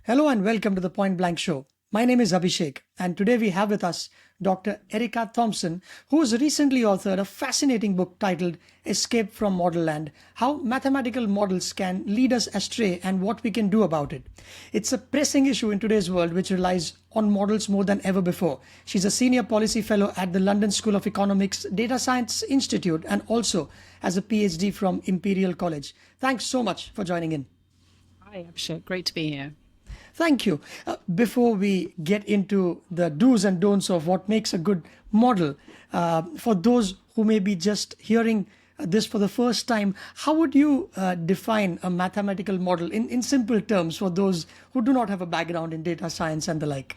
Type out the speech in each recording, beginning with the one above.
Hello and welcome to the Point Blank Show. My name is Abhishek, and today we have with us Dr. Erica Thompson, who has recently authored a fascinating book titled Escape from Model Land: How Mathematical Models Can Lead Us Astray and What We Can Do About It. It's a pressing issue in today's world which relies on models more than ever before. She's a senior policy fellow at the London School of Economics Data Science Institute and also has a PhD from Imperial College. Thanks so much for joining in. Hi, Abhishek. Great to be here. Thank you. Before we get into the do's and don'ts of what makes a good model, for those who may be just hearing this for the first time, how would you define a mathematical model in simple terms for those who do not have a background in data science and the like?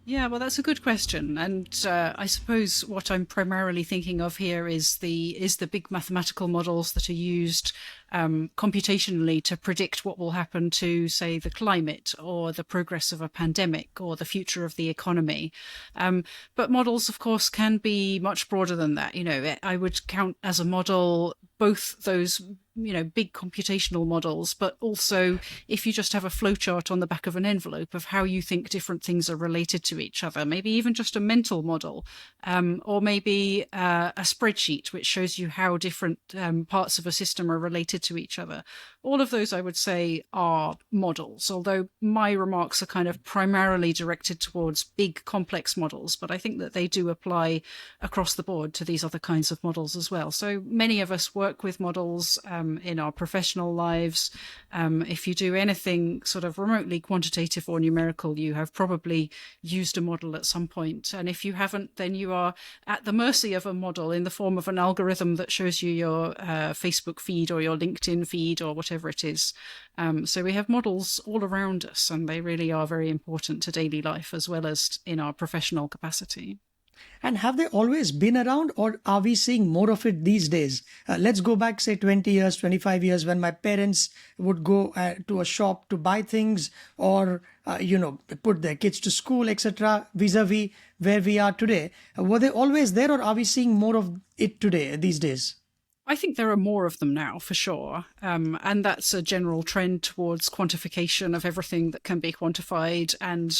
Yeah, well, that's a good question, and I suppose what I'm primarily thinking of here is the big mathematical models that are used computationally to predict what will happen to, say, the climate or the progress of a pandemic or the future of the economy. But models, of course, can be much broader than that. I would count as a model both those big computational models, but also if you just have a flowchart on the back of an envelope of how you think different things are related to each other, maybe even just a mental model, or maybe a spreadsheet which shows you how different parts of a system are related to each other. All of those, I would say, are models, although my remarks are kind of primarily directed towards big complex models, but I think that they do apply across the board to these other kinds of models as well. So many of us work with models in our professional lives. If you do anything sort of remotely quantitative or numerical, you have probably used a model at some point. And if you haven't, then you are at the mercy of a model in the form of an algorithm that shows you your Facebook feed or your LinkedIn feed or whatever it is. So we have models all around us, and they really are very important to daily life as well as in our professional capacity. And have they always been around, or are we seeing more of it these days? Let's go back, say, 20 years, 25 years, when my parents would go to a shop to buy things or, put their kids to school, etc., vis-a-vis where we are today. Were they always there, or are we seeing more of it today, these days? I think there are more of them now, for sure. And that's a general trend towards quantification of everything that can be quantified and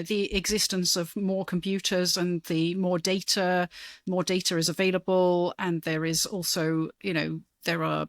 the existence of more computers and the more data is available. And there is also, there are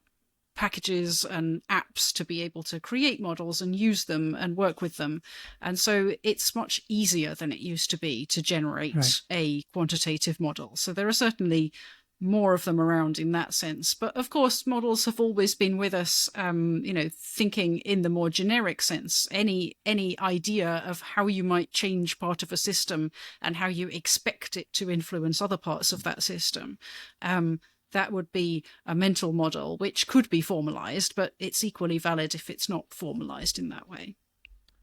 packages and apps to be able to create models and use them and work with them. And so it's much easier than it used to be to generate a quantitative model. So there are certainly more of them around in that sense. But of course, models have always been with us, thinking in the more generic sense. Any idea of how you might change part of a system and how you expect it to influence other parts of that system. That would be a mental model, which could be formalized, but it's equally valid if it's not formalized in that way.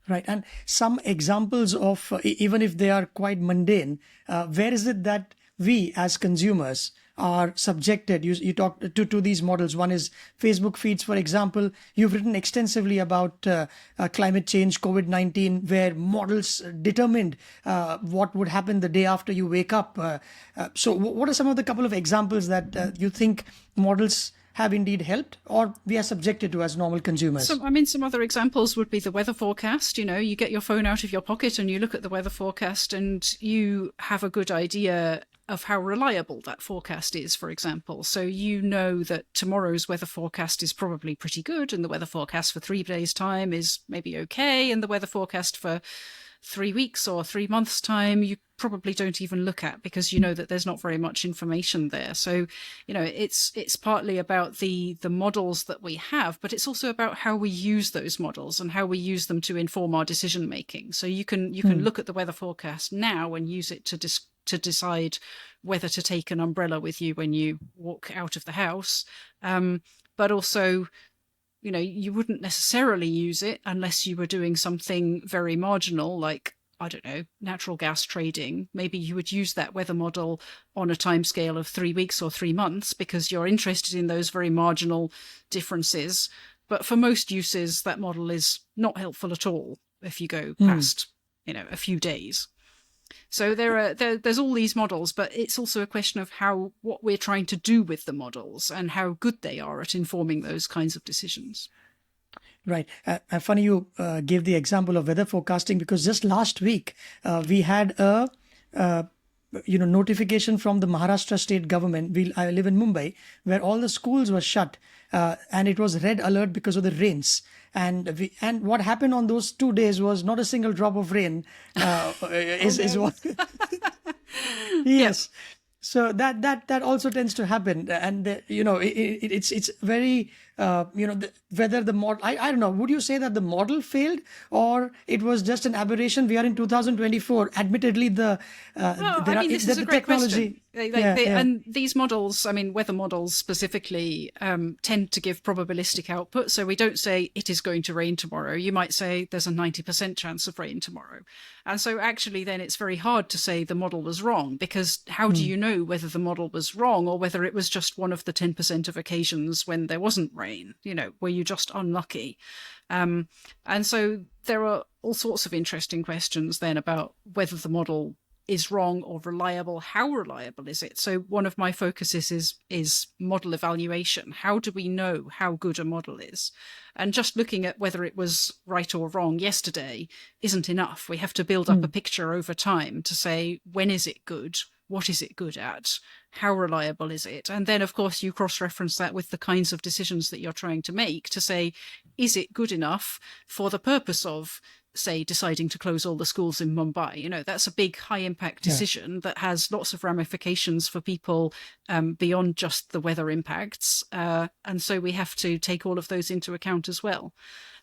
Right. And some examples of, even if they are quite mundane, where is it that we as consumers are subjected? You talked to these models. One is Facebook feeds, for example. You've written extensively about climate change, COVID-19, where models determined what would happen the day after you wake up. So what are some of the couple of examples that you think models have indeed helped, or we are subjected to as normal consumers? Some other examples would be the weather forecast. You get your phone out of your pocket and you look at the weather forecast and you have a good idea of how reliable that forecast is, for example. So you know that tomorrow's weather forecast is probably pretty good, and the weather forecast for 3 days' time is maybe okay, and the weather forecast for 3 weeks or 3 months' time you probably don't even look at, because you know that there's not very much information there. So it's partly about the models that we have, but it's also about how we use those models and how we use them to inform our decision making. So you can look at the weather forecast now and use it to decide whether to take an umbrella with you when you walk out of the house, but also you wouldn't necessarily use it unless you were doing something very marginal, like, I don't know, natural gas trading. Maybe you would use that weather model on a timescale of 3 weeks or 3 months because you're interested in those very marginal differences. But for most uses, that model is not helpful at all if you go past, a few days. So there's all these models, but it's also a question of what we're trying to do with the models and how good they are at informing those kinds of decisions. Right. Funny you gave the example of weather forecasting, because just last week we had a notification from the Maharashtra state government. I live in Mumbai, where all the schools were shut, and it was red alert because of the rains. And what happened on those 2 days was not a single drop of rain. Is what. Yes. So that also tends to happen, and it's very whether the model, I don't know. Would you say that the model failed, or it was just an aberration? We are in 2024. Admittedly, Well, this is a great technology. question. And these models, weather models specifically, tend to give probabilistic output. So we don't say it is going to rain tomorrow. You might say there's a 90% chance of rain tomorrow. And so actually then it's very hard to say the model was wrong, because how do you know whether the model was wrong or whether it was just one of the 10% of occasions when there wasn't rain? Were you just unlucky? And so there are all sorts of interesting questions then about whether the model is wrong or reliable. How reliable is it? So one of my focuses is model evaluation. How do we know how good a model is? And just looking at whether it was right or wrong yesterday isn't enough. We have to build up a picture over time to say, when is it good? What is it good at? How reliable is it? And then, of course, you cross-reference that with the kinds of decisions that you're trying to make to say, is it good enough for the purpose of, say, deciding to close all the schools in Mumbai? That's a big, high-impact decision that has lots of ramifications for people beyond just the weather impacts. And so we have to take all of those into account as well.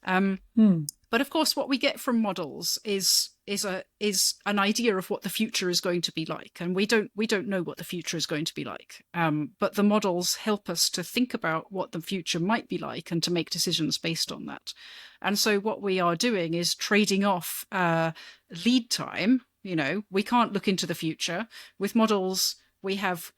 But of course, what we get from models is an idea of what the future is going to be like, and we don't know what the future is going to be like. But the models help us to think about what the future might be like and to make decisions based on that. And so what we are doing is trading off lead time. We can't look into the future. With models, we have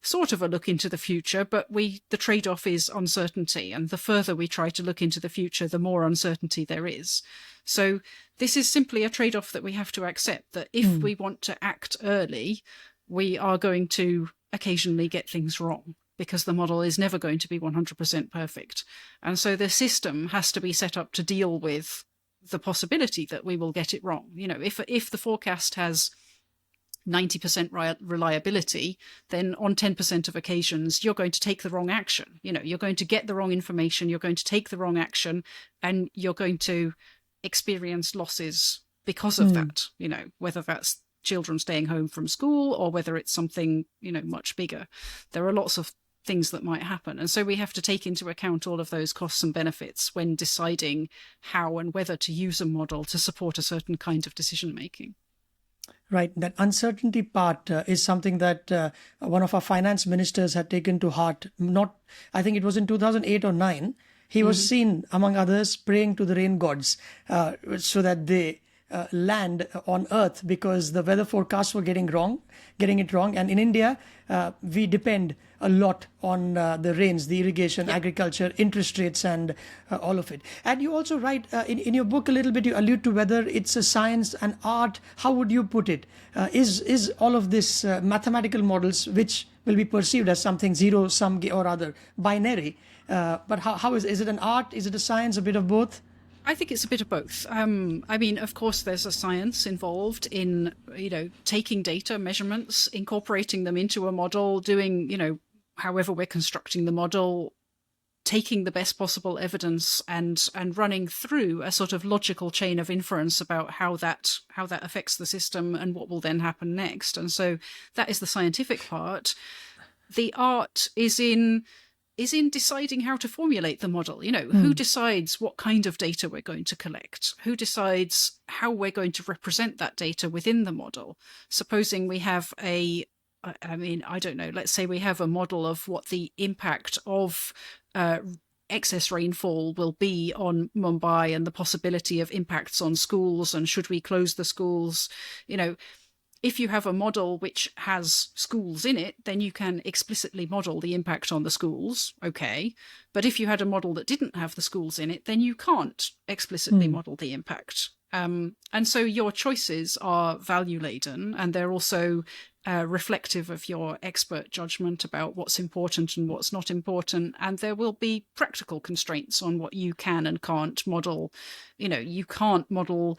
sort of a look into the future, but the trade-off is uncertainty. And the further we try to look into the future, the more uncertainty there is. So this is simply a trade-off that we have to accept, that if we want to act early, we are going to occasionally get things wrong, because the model is never going to be 100% perfect. And so the system has to be set up to deal with the possibility that we will get it wrong. If the forecast has 90% reliability, then on 10% of occasions, you're going to take the wrong action. You're going to get the wrong information, you're going to take the wrong action, and you're going to experience losses because of that, whether that's children staying home from school or whether it's something, much bigger. There are lots of things that might happen. And so we have to take into account all of those costs and benefits when deciding how and whether to use a model to support a certain kind of decision making. Right. That uncertainty part is something that one of our finance ministers had taken to heart. I think it was in 2008 or 9. He was seen, among others, praying to the rain gods so that they land on Earth, because the weather forecasts were getting it wrong. And in India, we depend a lot on the rains, the irrigation, agriculture, interest rates, and all of it. And you also write in your book a little bit, you allude to whether it's a science and art. How would you put it? Is all of this mathematical models, which will be perceived as something zero sum or other, binary? But how is it an art? Is it a science? A bit of both? I think it's a bit of both. Of course, there's a science involved in, taking data, measurements, incorporating them into a model, doing, however we're constructing the model, taking the best possible evidence and running through a sort of logical chain of inference about how that affects the system and what will then happen next. And so that is the scientific part. The art is in deciding how to formulate the model. Who decides what kind of data we're going to collect? Who decides how we're going to represent that data within the model? Supposing we have let's say we have a model of what the impact of excess rainfall will be on Mumbai and the possibility of impacts on schools, and should we close the schools? If you have a model which has schools in it, then you can explicitly model the impact on the schools, okay. But if you had a model that didn't have the schools in it, then you can't explicitly model the impact. And so your choices are value laden, and they're also reflective of your expert judgment about what's important and what's not important. And there will be practical constraints on what you can and can't model. You can't model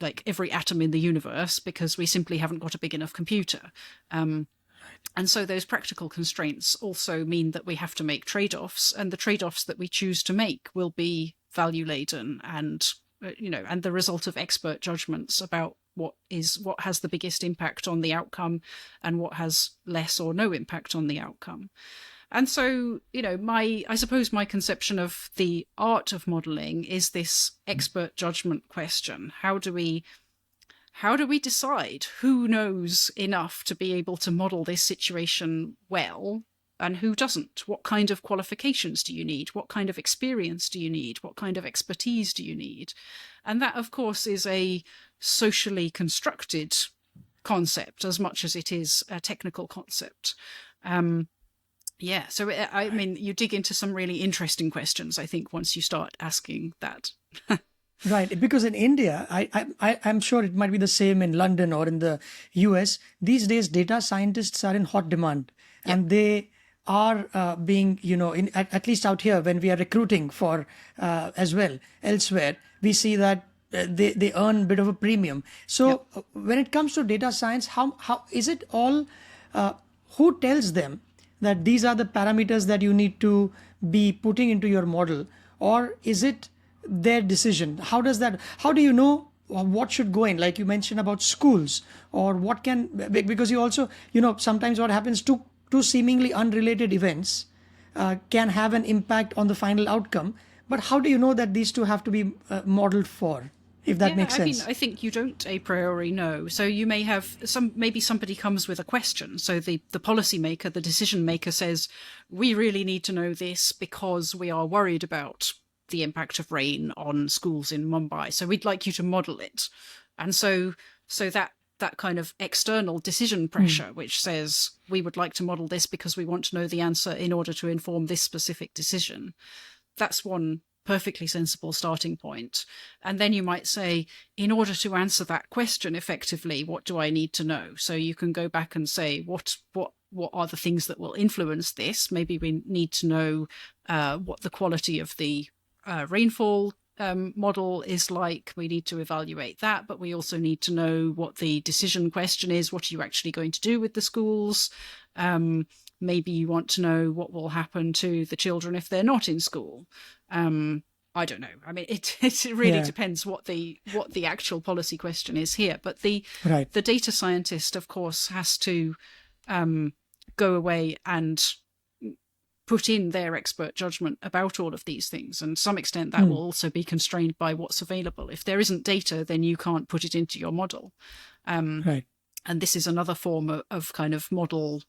like every atom in the universe because we simply haven't got a big enough computer. And so those practical constraints also mean that we have to make trade-offs, and the trade-offs that we choose to make will be value laden and the result of expert judgments about what has the biggest impact on the outcome and what has less or no impact on the outcome. And so, I suppose my conception of the art of modeling is this expert judgment question. How do we decide who knows enough to be able to model this situation well and who doesn't? What kind of qualifications do you need? What kind of experience do you need? What kind of expertise do you need? And that, of course, is a socially constructed concept as much as it is a technical concept. So I mean, you dig into some really interesting questions, I think, once you start asking that. Right, because in India, I'm sure it might be the same in London or in the US. These days, data scientists are in hot demand, and they are being, at least out here when we are recruiting for as well elsewhere, we see that they earn a bit of a premium. So when it comes to data science, how is it all? Who tells them that these are the parameters that you need to be putting into your model, or is it their decision? How do you know what should go in? Like you mentioned about schools, or what can, because you also, sometimes what happens, two seemingly unrelated events can have an impact on the final outcome. But how do you know that these two have to be modeled for? If that makes sense. I mean, I think you don't a priori know. So you may have maybe somebody comes with a question. So the policymaker, the decision maker says, we really need to know this because we are worried about the impact of rain on schools in Mumbai. So we'd like you to model it. And so that kind of external decision pressure, which says we would like to model this because we want to know the answer in order to inform this specific decision. That's one perfectly sensible starting point. And then you might say, in order to answer that question effectively, what do I need to know? So you can go back and say, what are the things that will influence this? Maybe we need to know what the quality of the rainfall model is like. We need to evaluate that, but we also need to know what the decision question is. What are you actually going to do with the schools? Maybe you want to know what will happen to the children if they're not in school. I don't know. I mean, it really depends what the actual policy question is here. But the data scientist, of course, has to go away and put in their expert judgment about all of these things. And to some extent, that will also be constrained by what's available. If there isn't data, then you can't put it into your model. And this is another form of kind of model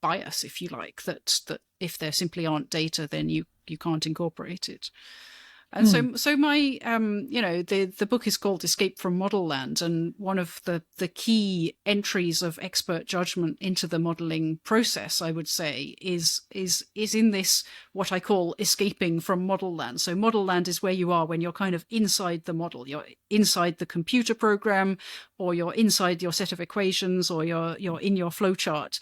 bias, if you like, that if there simply aren't data, then you can't incorporate it. And so my the book is called Escape from Model Land, and one of the key entries of expert judgment into the modeling process, I would say, is in this what I call escaping from model land. So model land is where you are when you're kind of inside the model. You're inside the computer program, or you're inside your set of equations, or you're in your flowchart.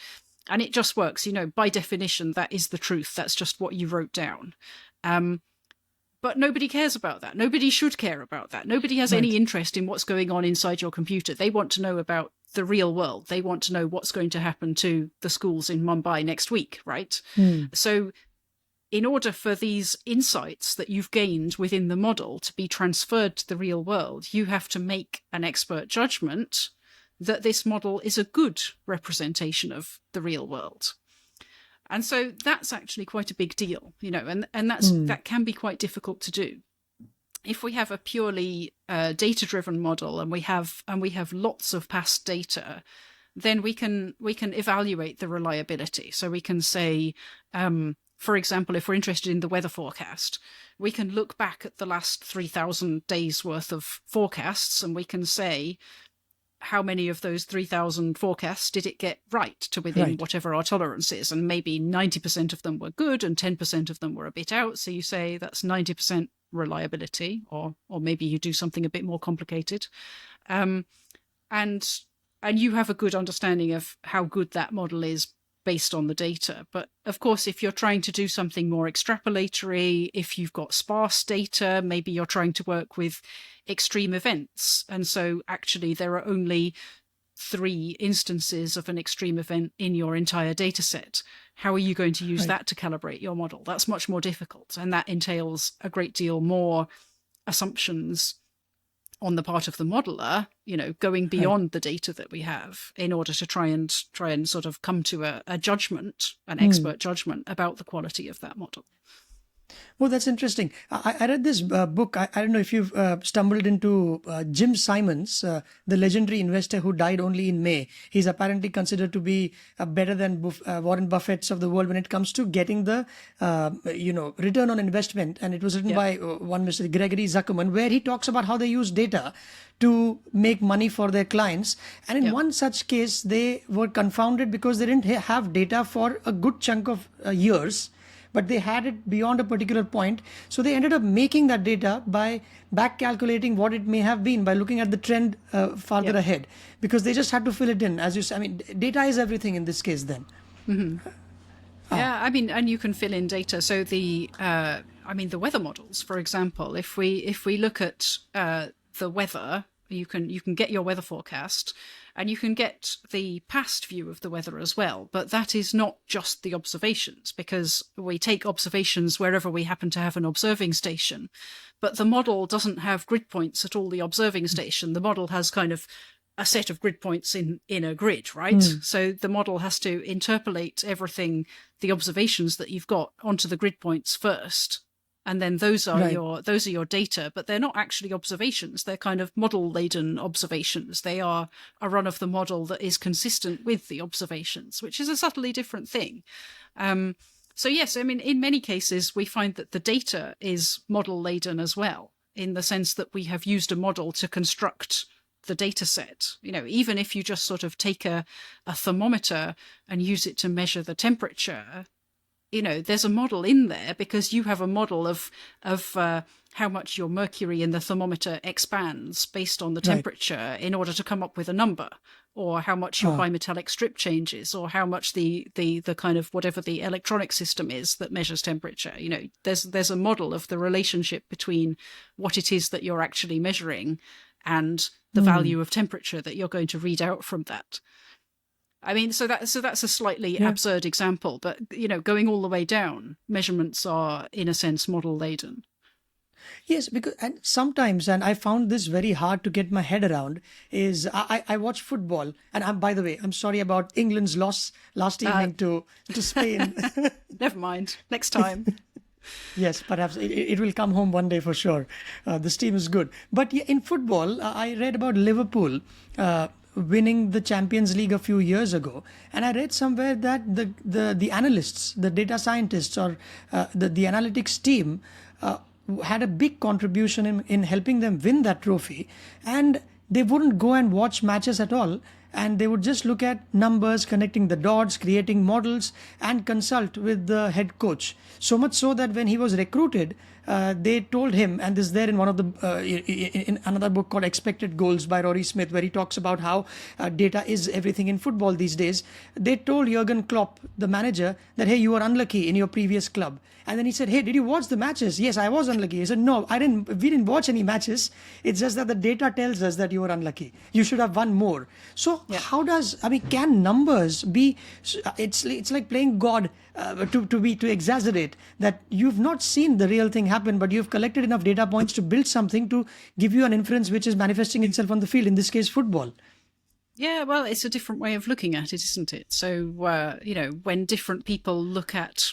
And it just works, by definition, that is the truth. That's just what you wrote down. But nobody cares about that. Nobody should care about that. Nobody has any interest in what's going on inside your computer. They want to know about the real world. They want to know what's going to happen to the schools in Mumbai next week, right? So in order for these insights that you've gained within the model to be transferred to the real world, you have to make an expert judgment that this model is a good representation of the real world. And so that's actually quite a big deal, and that can be quite difficult to do. If we have a purely data-driven model and we have lots of past data, then we can evaluate the reliability. So we can say, for example, if we're interested in the weather forecast, we can look back at the last 3,000 days worth of forecasts, and we can say, how many of those 3,000 forecasts did it get right to within whatever our tolerance is? And maybe 90% of them were good and 10% of them were a bit out. So you say that's 90% reliability, or maybe you do something a bit more complicated. And you have a good understanding of how good that model is based on the data. But of course, if you're trying to do something more extrapolatory, if you've got sparse data, maybe you're trying to work with extreme events. And so actually there are only 3 instances of an extreme event in your entire data set. How are you going to use that to calibrate your model? That's much more difficult. And that entails a great deal more assumptions on the part of the modeler, going beyond the data that we have in order to try and sort of come to a judgment, an expert judgment about the quality of that model. Oh, that's interesting. I read this book. I don't know if you've stumbled into Jim Simons, the legendary investor who died only in May. He's apparently considered to be better than Warren Buffett's of the world when it comes to getting the, return on investment. And it was written by one Mr. Gregory Zuckerman, where he talks about how they use data to make money for their clients. And in one such case, they were confounded because they didn't have data for a good chunk of years, but they had it beyond a particular point. So they ended up making that data by back calculating what it may have been by looking at the trend farther ahead, because they just had to fill it in. As you say, I mean, data is everything in this case then. Mm-hmm. Yeah, I mean, and you can fill in data. So the weather models, for example, if we look at the weather, you can get your weather forecast, and you can get the past view of the weather as well. But that is not just the observations, because we take observations wherever we happen to have an observing station. But the model doesn't have grid points at all the observing station. The model has kind of a set of grid points in a grid, right? So the model has to interpolate everything, the observations that you've got, onto the grid points first. And then those are your data, but they're not actually observations. They're kind of model-laden observations. They are a run of the model that is consistent with the observations, which is a subtly different thing. So yes, I mean, in many cases, we find that the data is model-laden as well, in the sense that we have used a model to construct the data set. Even if you just sort of take a thermometer and use it to measure the temperature, there's a model in there because you have a model of how much your mercury in the thermometer expands based on the temperature in order to come up with a number, or how much your bimetallic strip changes, or how much the kind of whatever the electronic system is that measures temperature. There's a model of the relationship between what it is that you're actually measuring and the value of temperature that you're going to read out from that. I mean, so that's a slightly absurd example, but going all the way down, measurements are in a sense model laden. Yes, because and sometimes, and I found this very hard to get my head around, is I watch football, and by the way, I'm sorry about England's loss last evening to Spain. Never mind, next time. Yes, perhaps it will come home one day for sure. This team is good, but in football, I read about Liverpool winning the Champions League a few years ago, and I read somewhere that the analysts, the data scientists, or the analytics team had a big contribution in helping them win that trophy, and they wouldn't go and watch matches at all, and they would just look at numbers, connecting the dots, creating models, and consult with the head coach. So much so that when he was recruited, they told him, and this is there in one of the in another book called Expected Goals by Rory Smith, where he talks about how data is everything in football these days. They told Jurgen Klopp, the manager, that hey, you were unlucky in your previous club. And then he said, hey, did you watch the matches? Yes, I was unlucky. He said, no, I didn't. We didn't watch any matches. It's just that the data tells us that you were unlucky. You should have won more. So can numbers be? It's like playing God to exaggerate that you've not seen the real thing happen, but you've collected enough data points to build something to give you an inference which is manifesting itself on the field. In this case, football. Yeah, well, it's a different way of looking at it, isn't it? So when different people look at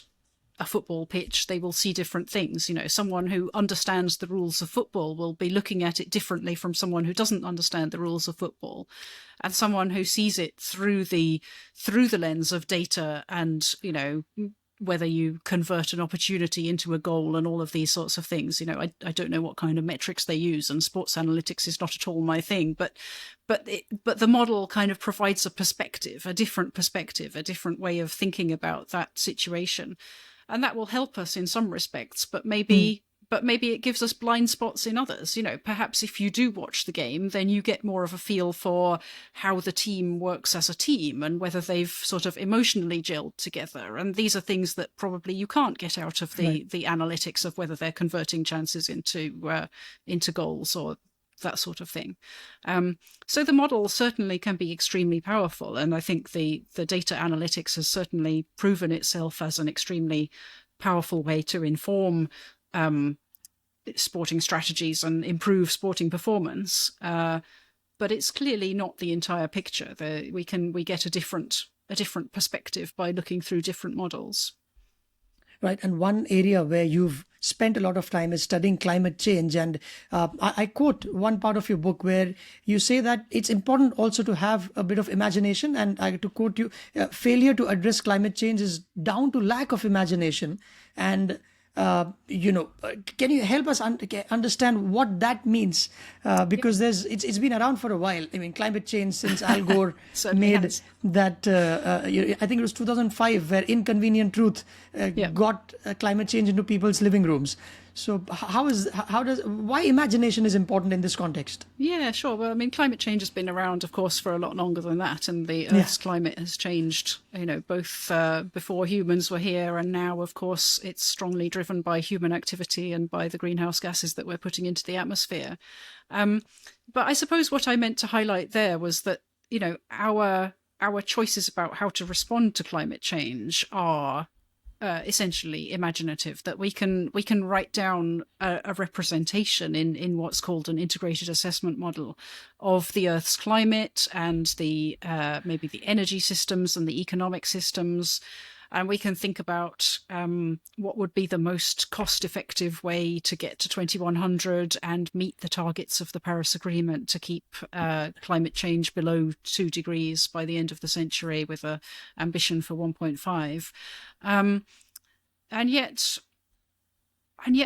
a football pitch, they will see different things. Someone who understands the rules of football will be looking at it differently from someone who doesn't understand the rules of football, and someone who sees it through the lens of data and whether you convert an opportunity into a goal and all of these sorts of things. I don't know what kind of metrics they use, and sports analytics is not at all my thing, but the model kind of provides a perspective, a different way of thinking about that situation. And that will help us in some respects, but maybe it gives us blind spots in others. Perhaps if you do watch the game, then you get more of a feel for how the team works as a team and whether they've sort of emotionally gelled together. And these are things that probably you can't get out of the analytics of whether they're converting chances into goals or that sort of thing. So the model certainly can be extremely powerful. And I think the data analytics has certainly proven itself as an extremely powerful way to inform sporting strategies and improve sporting performance. But it's clearly not the entire picture. We get a different perspective by looking through different models. Right. And one area where you've spent a lot of time is studying climate change. And I quote one part of your book where you say that it's important also to have a bit of imagination. And to quote you, failure to address climate change is down to lack of imagination. And can you help us understand what that means? Because it's been around for a while. I mean, climate change since Al Gore made that. I think it was 2005 where Inconvenient Truth got climate change into people's living rooms. So why imagination is important in this context? Yeah, sure. Well, I mean, climate change has been around, of course, for a lot longer than that, and the Earth's climate has changed, both before humans were here, and now, of course, it's strongly driven by human activity and by the greenhouse gases that we're putting into the atmosphere. But I suppose what I meant to highlight there was that, our choices about how to respond to climate change are essentially imaginative, that we can write down a representation in what's called an integrated assessment model of the Earth's climate and the maybe the energy systems and the economic systems. And we can think about what would be the most cost-effective way to get to 2100 and meet the targets of the Paris Agreement to keep climate change below 2 degrees by the end of the century, with an ambition for 1.5. And yet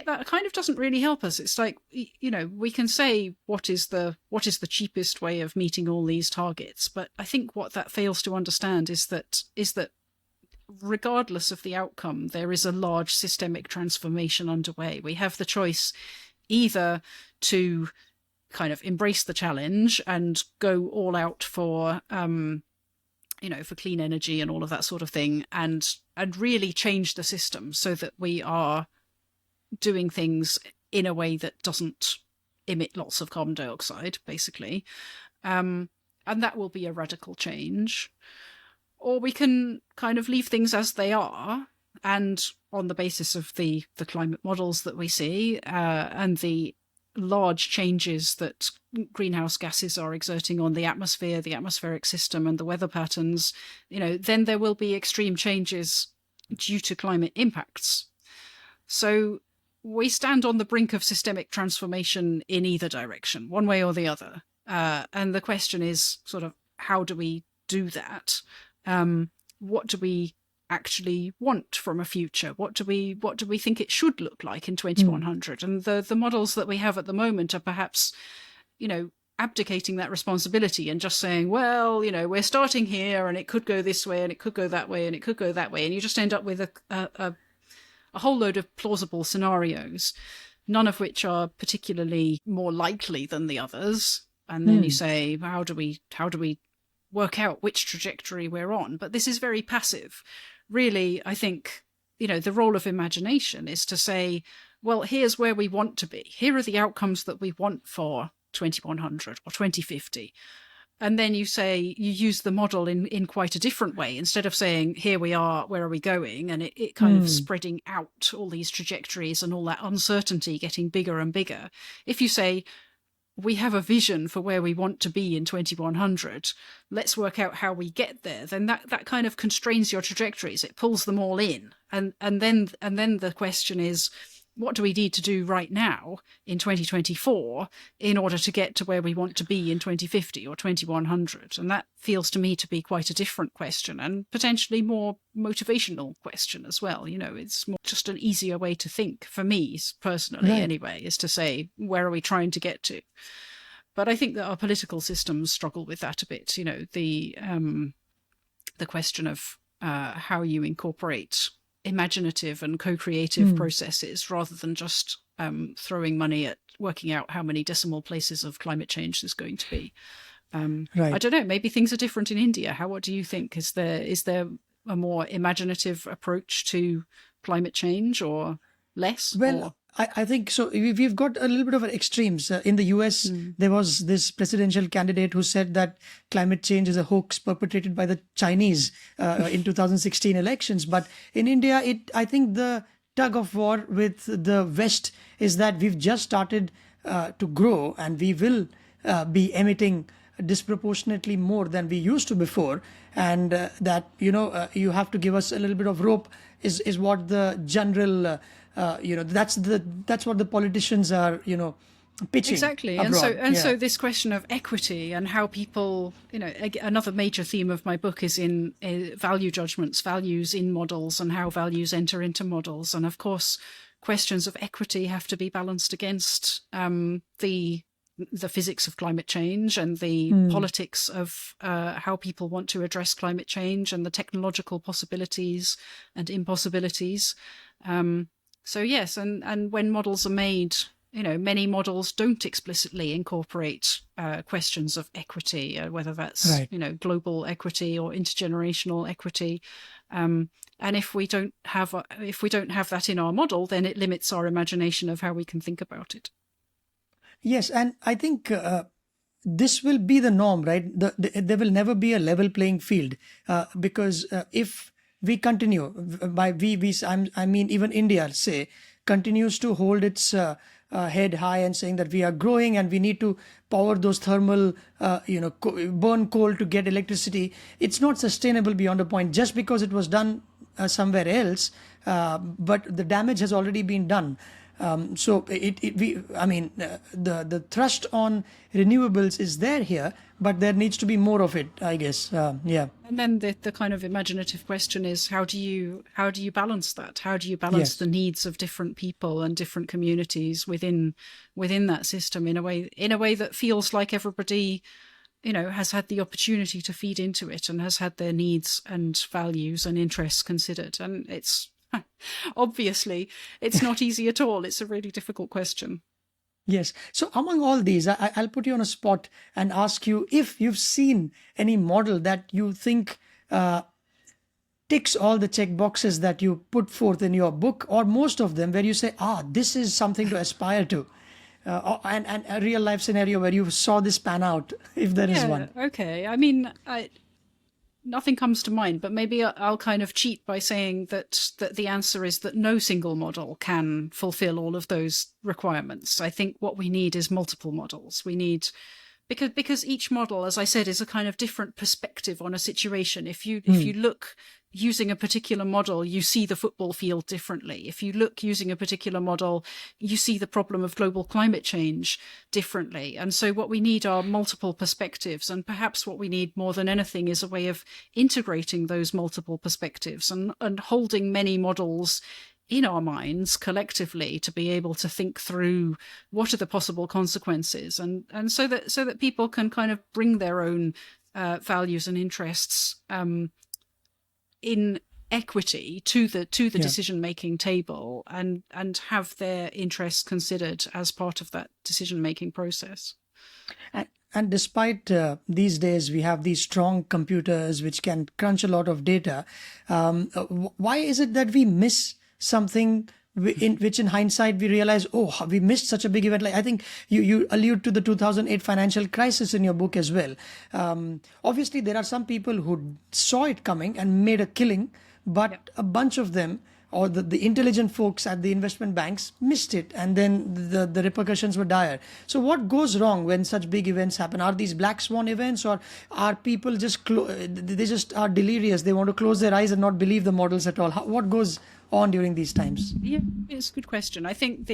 that kind of doesn't really help us. It's like, we can say what is the cheapest way of meeting all these targets, but I think what that fails to understand is that regardless of the outcome, there is a large systemic transformation underway. We have the choice either to kind of embrace the challenge and go all out for for clean energy and all of that sort of thing, and really change the system so that we are doing things in a way that doesn't emit lots of carbon dioxide, basically. And that will be a radical change. Or we can kind of leave things as they are, and on the basis of the climate models that we see and the large changes that greenhouse gases are exerting on the atmosphere, the atmospheric system, and the weather patterns, then there will be extreme changes due to climate impacts. So we stand on the brink of systemic transformation in either direction, one way or the other. And the question is sort of, how do we do that? What do we actually want from a future? What do we think it should look like in 2100? And the models that we have at the moment are perhaps, abdicating that responsibility and just saying, well, we're starting here and it could go this way and it could go that way and it could go that way. And you just end up with a whole load of plausible scenarios, none of which are particularly more likely than the others. And then you say, how do we work out which trajectory we're on? But this is very passive. Really, I think, the role of imagination is to say, well, here's where we want to be. Here are the outcomes that we want for 2100 or 2050. And then you use the model in quite a different way. Instead of saying, here we are, where are we going? And it kind of spreading out all these trajectories and all that uncertainty getting bigger and bigger. If you say, we have a vision for where we want to be in 2100, let's work out how we get there, then that kind of constrains your trajectories. It pulls them all in. And then the question is, what do we need to do right now in 2024 in order to get to where we want to be in 2050 or 2100? And that feels to me to be quite a different question, and potentially more motivational question as well. It's more just an easier way to think, for me personally anyway, is to say, where are we trying to get to? But I think that our political systems struggle with that a bit. The question of how you incorporate imaginative and co-creative processes rather than just throwing money at working out how many decimal places of climate change there's going to be. I don't know, maybe things are different in India. What do you think? Is there a more imaginative approach to climate change, or less? Well, I think so. We've got a little bit of extremes. In the US, there was this presidential candidate who said that climate change is a hoax perpetrated by the Chinese in 2016 elections. But in India, I think the tug of war with the West is that we've just started to grow, and we will be emitting disproportionately more than we used to before, and that you have to give us a little bit of rope is what the general that's what the politicians are pitching exactly abroad. So this question of equity and how people, another major theme of my book is in value judgments, values in models, and how values enter into models. And of course, questions of equity have to be balanced against the physics of climate change and the politics of how people want to address climate change and the technological possibilities and impossibilities. So yes, and when models are made, many models don't explicitly incorporate questions of equity, whether that's global equity or intergenerational equity. And if we don't have that in our model, then it limits our imagination of how we can think about it. Yes, and I think this will be the norm, right? There will never be a level playing field because if we continue I mean, even India, say, continues to hold its head high and saying that we are growing and we need to power those thermal, burn coal to get electricity. It's not sustainable beyond a point just because it was done somewhere else, but the damage has already been done. So the thrust on renewables is there here, but there needs to be more of it, I guess. And then the kind of imaginative question is, how do you balance that? How do you balance the needs of different people and different communities within that system in a way that feels like everybody has had the opportunity to feed into it and has had their needs and values and interests considered? And it's obviously, it's not easy at all. It's a really difficult question. Yes. So among all these, I'll put you on a spot and ask you if you've seen any model that you think ticks all the check boxes that you put forth in your book, or most of them, where you say, this is something to aspire to. And a real life scenario where you saw this pan out, if there is one. Okay. I mean, nothing comes to mind, but maybe I'll kind of cheat by saying that the answer is that no single model can fulfill all of those requirements. I think what we need is multiple models. We need, because each model, as I said, is a kind of different perspective on a situation. If you look using a particular model, you see the football field differently. If you look using a particular model, you see the problem of global climate change differently. And so what we need are multiple perspectives. And perhaps what we need more than anything is a way of integrating those multiple perspectives and holding many models in our minds collectively to be able to think through what are the possible consequences, and so that people can kind of bring their own values and interests in equity to the decision-making table and have their interests considered as part of that decision-making process. And despite these days we have these strong computers which can crunch a lot of data, why is it that we miss something which in hindsight we realize, we missed such a big event? Like, I think you allude to the 2008 financial crisis in your book as well. Obviously, there are some people who saw it coming and made a killing, but a bunch of them or the intelligent folks at the investment banks missed it, and then the repercussions were dire. So what goes wrong when such big events happen? Are these black swan events, or are people just they just are delirious? They want to close their eyes and not believe the models at all. What goes on during these times? Yeah, it's a good question. I think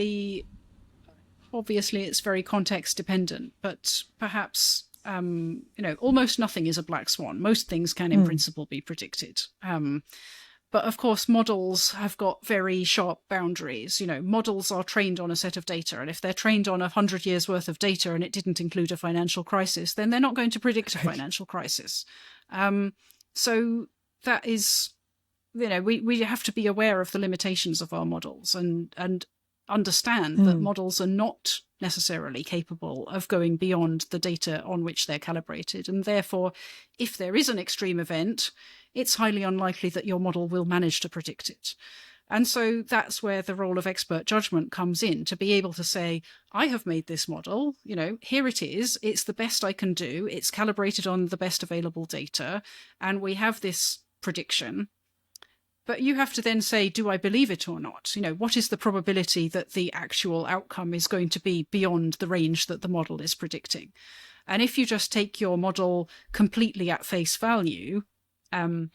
obviously it's very context dependent, but perhaps almost nothing is a black swan. Most things can in principle be predicted. But of course, models have got very sharp boundaries. Models are trained on a set of data, and if they're trained on 100 years worth of data and it didn't include a financial crisis, then they're not going to predict a financial crisis. So that is, we have to be aware of the limitations of our models and understand that models are not necessarily capable of going beyond the data on which they're calibrated. And therefore, if there is an extreme event, it's highly unlikely that your model will manage to predict it. And so that's where the role of expert judgment comes in, to be able to say, I have made this model, here it is, it's the best I can do, it's calibrated on the best available data, and we have this prediction. But you have to then say, do I believe it or not? What is the probability that the actual outcome is going to be beyond the range that the model is predicting? And if you just take your model completely at face value, then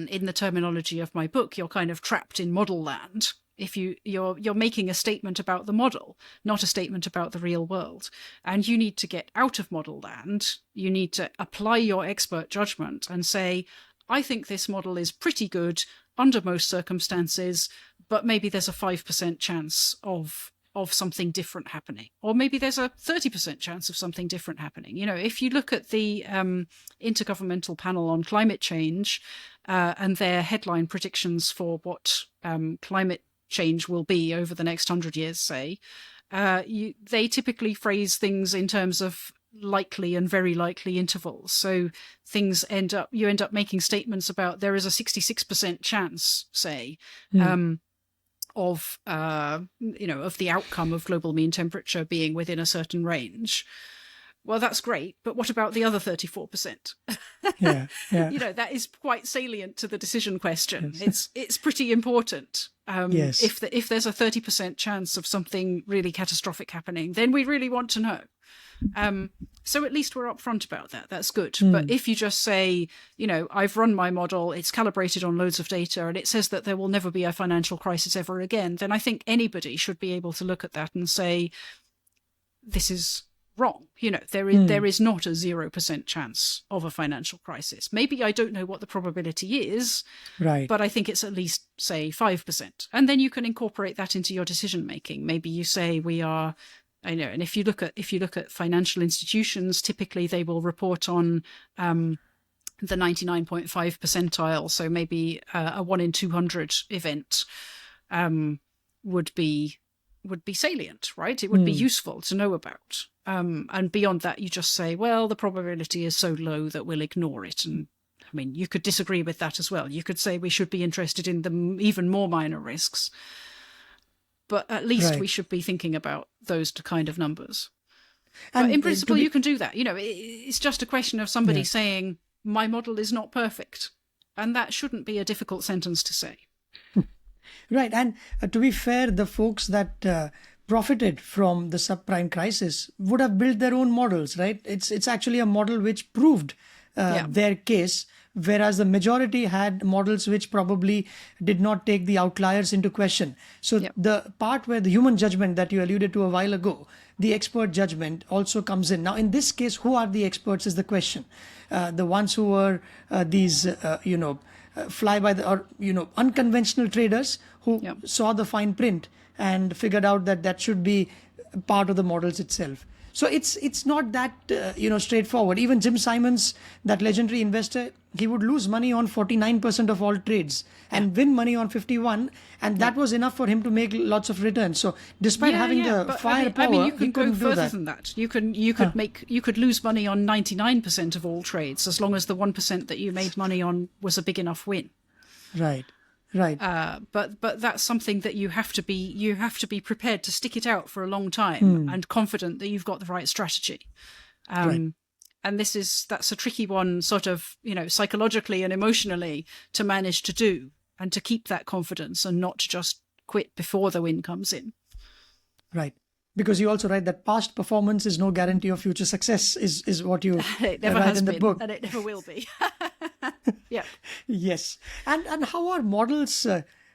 in the terminology of my book, you're kind of trapped in model land. If you're making a statement about the model, not a statement about the real world. And you need to get out of model land. You need to apply your expert judgment and say, I think this model is pretty good under most circumstances, but maybe there's a 5% chance of something different happening. Or maybe there's a 30% chance of something different happening. If you look at the Intergovernmental Panel on Climate Change and their headline predictions for what climate change will be over the next 100 years, say, they typically phrase things in terms of likely and very likely intervals. So you end up making statements about there is a 66% chance, say, of the outcome of global mean temperature being within a certain range. Well, that's great, but what about the other 34%? Yeah. That is quite salient to the decision question. Yes. It's pretty important. Yes. If there's a 30% chance of something really catastrophic happening, then we really want to know. So at least we're upfront about that. That's good. But if you just say, I've run my model, it's calibrated on loads of data, and it says that there will never be a financial crisis ever again, then I think anybody should be able to look at that and say, this is wrong. There is not a 0% chance of a financial crisis. Maybe I don't know what the probability is, right? But I think it's at least, say, 5%. And then you can incorporate that into your decision making. Maybe you say we are, and if you look at financial institutions, typically they will report on the 99.5 percentile. So maybe a 1 in 200 event would be salient, right? It would be useful to know about. And beyond that, you just say, well, the probability is so low that we'll ignore it. And you could disagree with that as well. You could say we should be interested in the even more minor risks. But at least we should be thinking about those kind of numbers. And but in principle, you can do that. It's just a question of somebody saying, my model is not perfect. And that shouldn't be a difficult sentence to say. Right. And to be fair, the folks that profited from the subprime crisis would have built their own models, right? It's actually a model which proved their case, whereas the majority had models which probably did not take the outliers into question. So the part where the human judgment that you alluded to a while ago, the expert judgment also comes in. Now, in this case, who are the experts is the question. The ones who were these, fly by the, or, unconventional traders who saw the fine print and figured out that should be part of the models itself. So it's not that, straightforward. Even Jim Simons, that legendary investor, he would lose money on 49% of all trades and win money on 51. And that was enough for him to make lots of returns. So despite having the firepower, you can go further than that. You could lose money on 99% of all trades, as long as the 1% that you made money on was a big enough win. Right. But that's something that you have to be prepared to stick it out for a long time and confident that you've got the right strategy. And that's a tricky one, sort of, psychologically and emotionally to manage to do. and to keep that confidence and not to just quit before the win comes in. Right. Because you also write that past performance is no guarantee of future success is what you it never write has in the been, book. and it never will be. Yeah. Yes. And how are models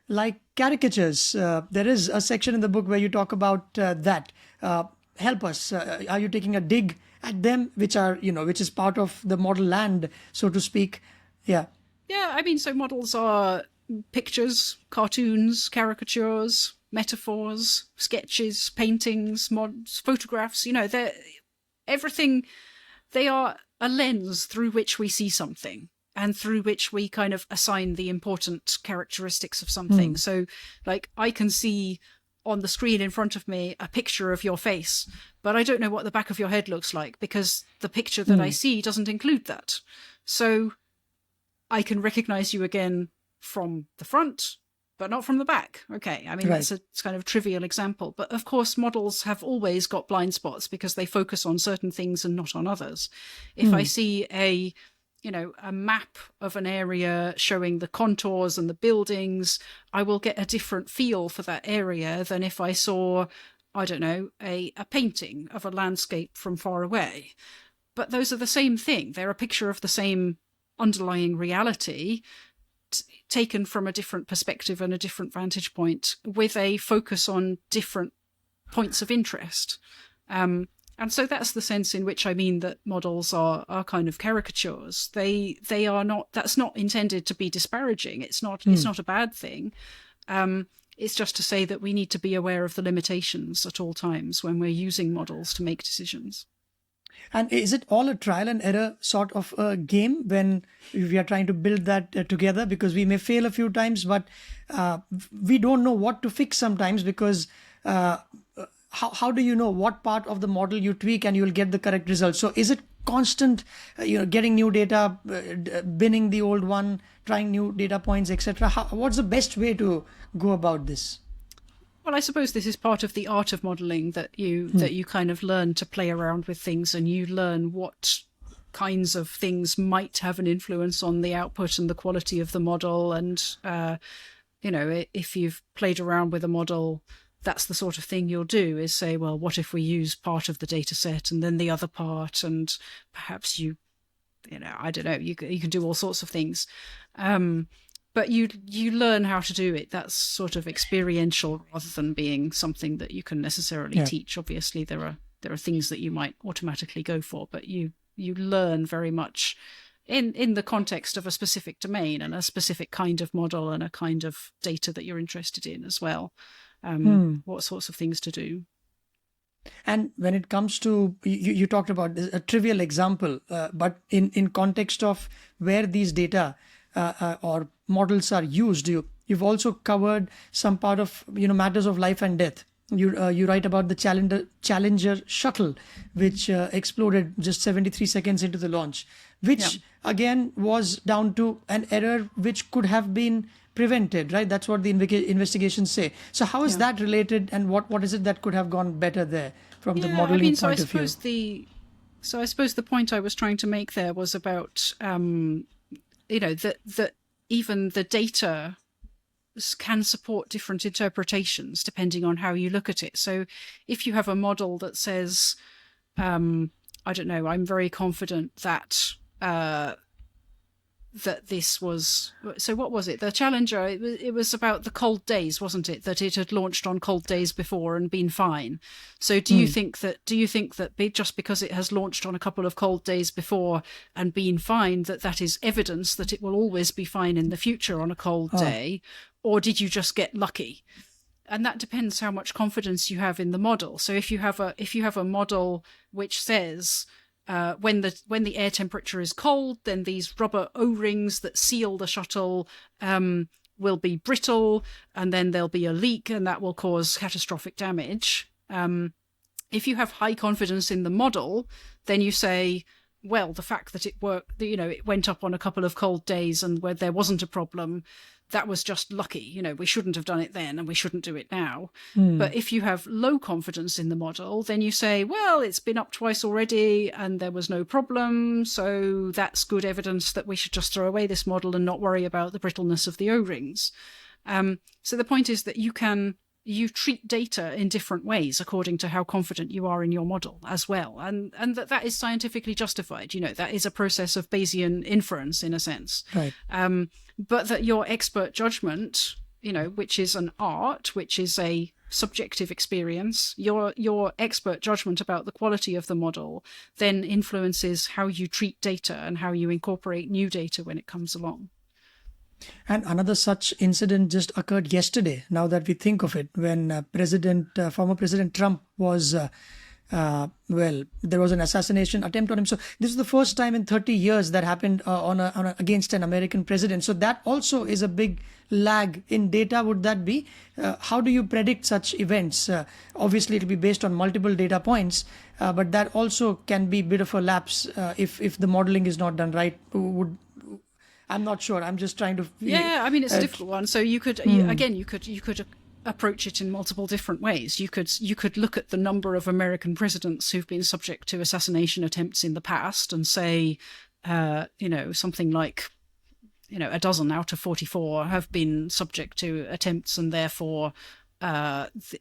like caricatures? There is a section in the book where you talk about that. Help us. Are you taking a dig at them, which is part of the model land, so to speak? Yeah. Yeah, I mean, so models are pictures, cartoons, caricatures, metaphors, sketches, paintings, photographs. They're everything. They are a lens through which we see something and through which we kind of assign the important characteristics of something. So, like, I can see on the screen in front of me a picture of your face, but I don't know what the back of your head looks like because the picture that I see doesn't include that. So I can recognize you again from the front, but not from the back. Okay, I mean, Right. That's a kind of trivial example. But of course, models have always got blind spots because they focus on certain things and not on others. If I see a map of an area showing the contours and the buildings, I will get a different feel for that area than if I saw, I don't know, a painting of a landscape from far away. But those are the same thing. They're a picture of the same underlying reality taken from a different perspective and a different vantage point with a focus on different points of interest. And so that's the sense in which I mean that models are kind of caricatures. They are not. That's not intended to be disparaging. It's not. It's not a bad thing. It's just to say that we need to be aware of the limitations at all times when we're using models to make decisions. And is it all a trial and error sort of a game when we are trying to build that together? Because we may fail a few times, but we don't know what to fix sometimes because how do you know what part of the model you tweak and you will get the correct result? So is it constant, getting new data, binning the old one, trying new data points, etc.? What's the best way to go about this? Well, I suppose this is part of the art of modelling, that you kind of learn to play around with things and you learn what kinds of things might have an influence on the output and the quality of the model. And, if you've played around with a model, that's the sort of thing you'll do, is say, well, what if we use part of the data set and then the other part? And perhaps I don't know, you can do all sorts of things. But you learn how to do it. That's sort of experiential rather than being something that you can necessarily teach. Obviously, there are things that you might automatically go for, but you learn very much in the context of a specific domain and a specific kind of model and a kind of data that you're interested in as well. What sorts of things to do. And when it comes to, you talked about a trivial example, but in context of where these data or models are used, you've also covered some part of matters of life and death. You write about the Challenger shuttle, which exploded just 73 seconds into the launch, which again was down to an error which could have been prevented, right? That's what the investigations say. So how is that related, and what is it that could have gone better there from the modeling point of view? So I suppose the point I was trying to make there was about that even the data can support different interpretations depending on how you look at it. So if you have a model that says, I don't know, I'm very confident that that this was, so what was it? The Challenger, it was about the cold days, wasn't it? That it had launched on cold days before and been fine. So do you think that just because it has launched on a couple of cold days before and been fine, that is evidence that it will always be fine in the future on a cold day? Or did you just get lucky? And that depends how much confidence you have in the model. So if you have a model which says, when the air temperature is cold, then these rubber O-rings that seal the shuttle will be brittle, and then there'll be a leak, and that will cause catastrophic damage. If you have high confidence in the model, then you say, well, the fact that it worked, it went up on a couple of cold days and where there wasn't a problem, that was just lucky. We shouldn't have done it then and we shouldn't do it now. But if you have low confidence in the model, then you say, well, it's been up twice already and there was no problem. So that's good evidence that we should just throw away this model and not worry about the brittleness of the O-rings. So the point is that you treat data in different ways according to how confident you are in your model as well. And that is scientifically justified. That is a process of Bayesian inference in a sense. Right. But that your expert judgment, which is an art, which is a subjective experience, your expert judgment about the quality of the model then influences how you treat data and how you incorporate new data when it comes along. And another such incident just occurred yesterday, now that we think of it, when former President Trump was, there was an assassination attempt on him. So this is the first time in 30 years that happened against an American president. So that also is a big lag in data, would that be? How do you predict such events? Obviously, it will be based on multiple data points, but that also can be a bit of a lapse if the modeling is not done right. I'm not sure. I'm just trying to. Yeah, I mean, it's a difficult one. So you could you could approach it in multiple different ways. You could look at the number of American presidents who've been subject to assassination attempts in the past and say, something like, a dozen out of 44 have been subject to attempts, and therefore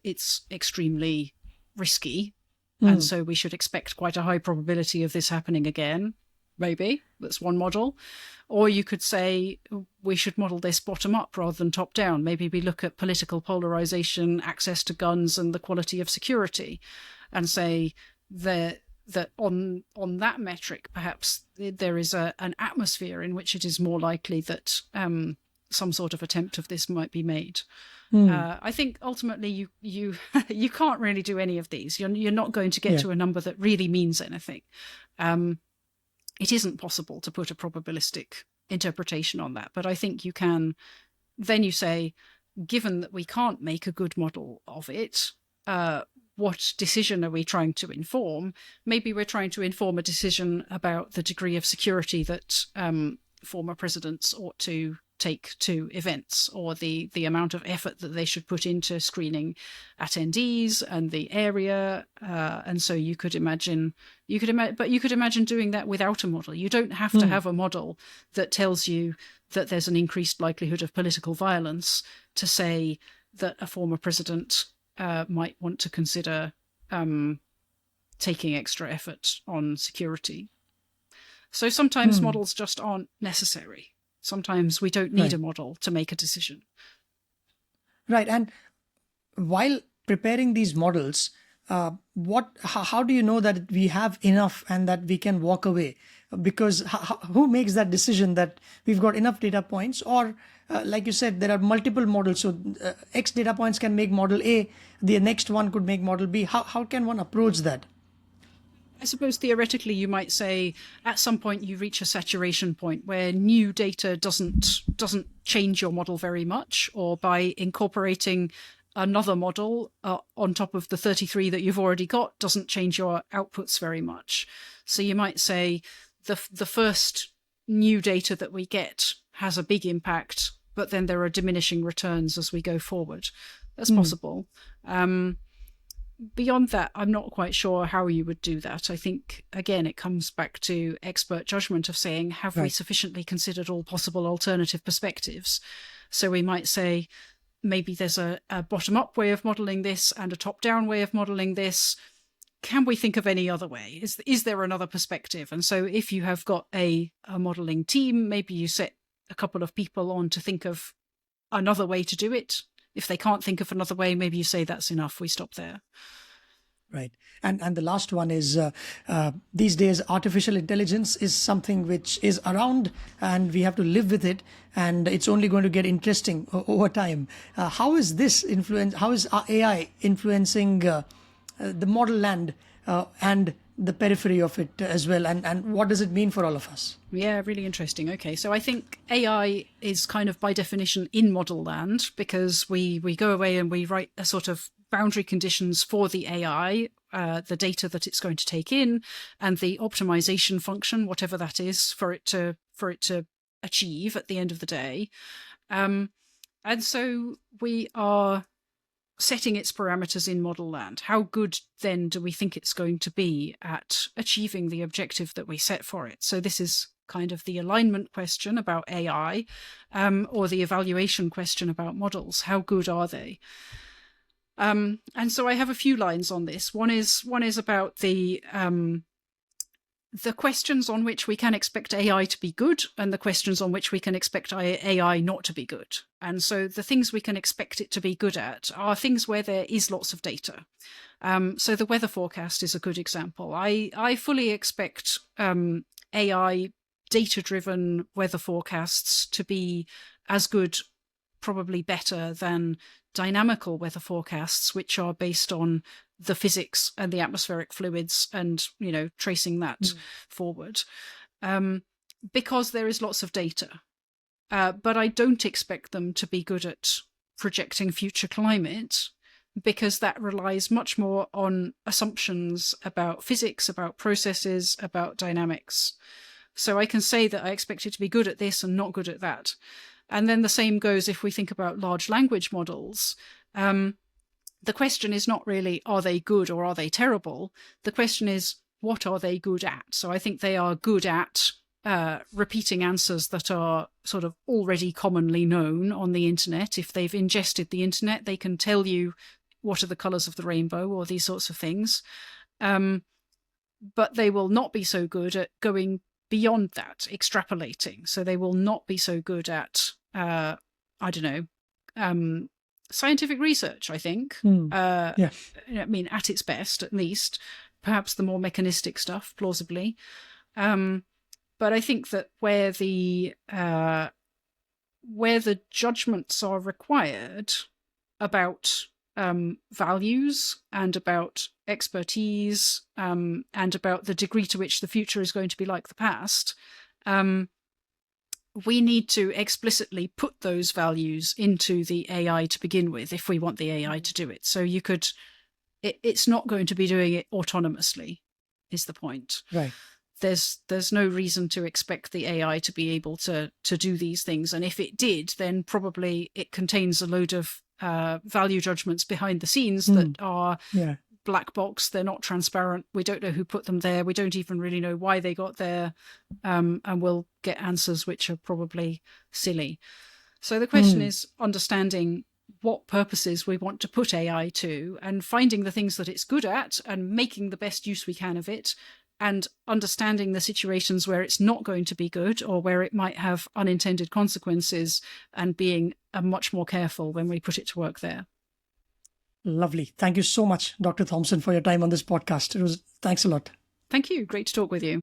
it's extremely risky, and so we should expect quite a high probability of this happening again. Maybe that's one model. Or you could say we should model this bottom up rather than top down. Maybe we look at political polarization, access to guns, and the quality of security, and say that on that metric, perhaps there is an atmosphere in which it is more likely that some sort of attempt of this might be made. I think ultimately you you can't really do any of these. You're not going to get to a number that really means anything. It isn't possible to put a probabilistic interpretation on that, but I think you can. Then you say, given that we can't make a good model of it, what decision are we trying to inform? Maybe we're trying to inform a decision about the degree of security that former presidents ought to take to events, or the amount of effort that they should put into screening attendees and the area. And so you could imagine doing that without a model. You don't have to have a model that tells you that there's an increased likelihood of political violence to say that a former president might want to consider taking extra effort on security. So sometimes models just aren't necessary. Sometimes we don't need a model to make a decision. Right. And while preparing these models, how do you know that we have enough and that we can walk away? Because who makes that decision that we've got enough data points? Or like you said, there are multiple models. So X data points can make model A. The next one could make model B. How can one approach that? I suppose theoretically you might say at some point you reach a saturation point where new data doesn't change your model very much, or by incorporating another model on top of the 33 that you've already got doesn't change your outputs very much. So you might say the first new data that we get has a big impact, but then there are diminishing returns as we go forward. That's possible. Beyond that, I'm not quite sure how you would do that. I think, again, it comes back to expert judgment of saying, have we sufficiently considered all possible alternative perspectives? So we might say, maybe there's a bottom-up way of modelling this and a top-down way of modelling this. Can we think of any other way? Is there another perspective? And so if you have got a modelling team, maybe you set a couple of people on to think of another way to do it. If they can't think of another way, maybe you say that's enough, we stop there. Right. And the last one is these days, artificial intelligence is something which is around and we have to live with it. And it's only going to get interesting over time. How is AI influencing the model land and the periphery of it as well? And what does it mean for all of us? Yeah, really interesting. Okay, so I think AI is kind of by definition in model land, because we go away and we write a sort of boundary conditions for the AI, the data that it's going to take in, and the optimization function, whatever that is, for it to achieve at the end of the day. And so we are setting its parameters in model land. How good then do we think it's going to be at achieving the objective that we set for it? So this is kind of the alignment question about AI, or the evaluation question about models. How good are they? And so I have a few lines on this. One is about the questions on which we can expect AI to be good and the questions on which we can expect AI not to be good. And so the things we can expect it to be good at are things where there is lots of data. So the weather forecast is a good example. I fully expect AI data-driven weather forecasts to be as good, probably better than dynamical weather forecasts, which are based on the physics and the atmospheric fluids and, tracing that forward, because there is lots of data. But I don't expect them to be good at projecting future climate, because that relies much more on assumptions about physics, about processes, about dynamics. So I can say that I expect it to be good at this and not good at that. And then the same goes if we think about large language models. The question is not really, are they good or are they terrible? The question is, what are they good at? So I think they are good at repeating answers that are sort of already commonly known on the internet. If they've ingested the internet, they can tell you what are the colors of the rainbow or these sorts of things. But they will not be so good at going beyond that, extrapolating. So they will not be so good at, scientific research, I think. Yeah. I mean, at its best, at least. Perhaps the more mechanistic stuff, plausibly. But I think that where the judgments are required about values and about expertise, and about the degree to which the future is going to be like the past, we need to explicitly put those values into the AI to begin with if we want the AI to do it. So it's not going to be doing it autonomously, is the point. Right. There's no reason to expect the AI to be able to do these things. And if it did, then probably it contains a load of value judgments behind the scenes that are black box. They're not transparent. We don't know who put them there. We don't even really know why they got there. And we'll get answers which are probably silly. So the question is understanding what purposes we want to put AI to and finding the things that it's good at and making the best use we can of it, and understanding the situations where it's not going to be good or where it might have unintended consequences, and being much more careful when we put it to work there. Lovely. Thank you so much, Dr. Thompson, for your time on this podcast. Thanks a lot. Thank you. Great to talk with you.